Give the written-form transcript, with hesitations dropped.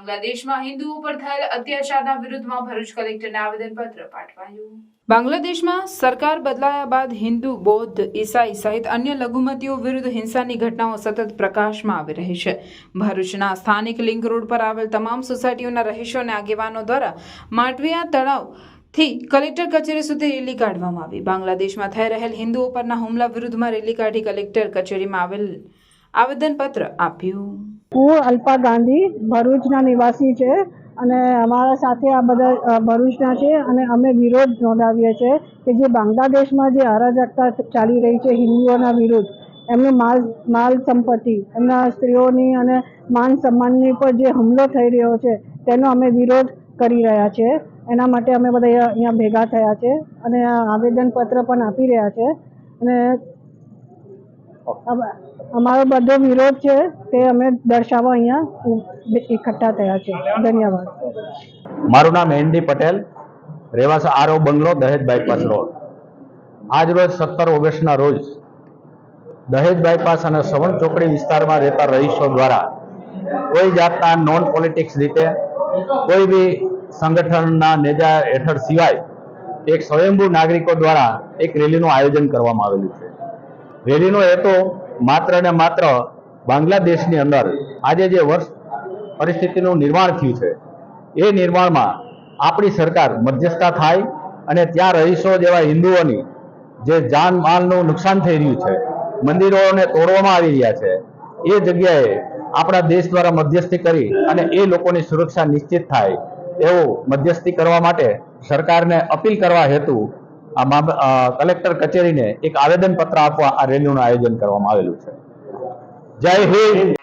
બાંગ્લાદેશમાં હિન્દુઓ પર થયેલ અત્યાચારના વિરુદ્ધમાં ભરૂચ કલેક્ટરને આવેદનપત્ર પાઠવાયું। બાંગ્લાદેશમાં સરકાર બદલાયા બાદ હિન્દુ, બૌદ્ધ, ઈસાઈ સહિત અન્ય લઘુમતીઓ વિરુદ્ધ હિંસાની ઘટનાઓ સતત પ્રકાશમાં આવી રહી છે। ભરૂચના સ્થાનિક લિંક રોડ પર આવેલ તમામ સોસાયટીઓના રહીશો અને આગેવાનો દ્વારા માટવિયા તળાવ થી કલેક્ટર કચેરી સુધી રેલી કાઢવામાં આવી। બાંગ્લાદેશમાં થઈ રહેલ હિન્દુઓ પરના હુમલા વિરુદ્ધમાં રેલી કાઢી કલેક્ટર કચેરીમાં આવેલ આવેદનપત્ર આપ્યું। હું અલ્પા ગાંધી ભરૂચના નિવાસી છે અને અમારા સાથે આ બધા ભરૂચના છે અને અમે વિરોધ નોંધાવીએ છીએ કે જે બાંગ્લાદેશમાં જે અરાજકતા ચાલી રહી છે હિન્દુઓના વિરુદ્ધ, એમનું માલ સંપત્તિ, એમના સ્ત્રીઓની અને માન સન્માનની પર જે હુમલો થઈ રહ્યો છે તેનો અમે વિરોધ કરી રહ્યા છે। એના માટે અમે બધા અહીંયા ભેગા થયા છે અને આવેદનપત્ર પણ આપી રહ્યા છે અને અમારો બધો વિરોધ છે તે અમે દર્શાવવા અહીંયા એકઠા થયા છે। ધન્યવાદ। મારું નામ એનડી પટેલ, રહેવાસી આરઓ બંગલો, દહેજ બાયપાસ રોડ। આજ રોજ 17 ઓગસ્ટના રોજ દહેજ બાયપાસ અને સવણ ચોકડી વિસ્તારમાં રહેતા રહીશો દ્વારા કોઈ જાતના નોન પોલિટિક્સ રીતે કોઈ બી સંગઠનના નેજા હેઠળ સિવાય એક સ્વયંભૂ નાગરિકો દ્વારા એક રેલીનું આયોજન કરવામાં આવેલું છે। રેલીનો હેતુ માત્ર ને માત્ર બાંગ્લાદેશની અંદર આજે જે વર્ષ પરિસ્થિતિનું નિર્માણ થયું છે એ નિર્માણમાં આપણી સરકાર મધ્યસ્થતા થાય અને ત્યાં રહીશો જેવા હિન્દુઓની જે જાન માલનું નુકસાન થઈ રહ્યું છે, મંદિરોને તોડવામાં આવી રહ્યા છે, એ જગ્યાએ આપણા દેશ દ્વારા મધ્યસ્થી કરી અને એ લોકોની સુરક્ષા નિશ્ચિત થાય એવું મધ્યસ્થી કરવા માટે સરકારને અપીલ કરવા હેતુ આ કલેક્ટર કચેરીને એક આવેદનપત્ર આપવા આ રેલીનું આયોજન કરવામાં આવેલું છે। જય હિન્દ।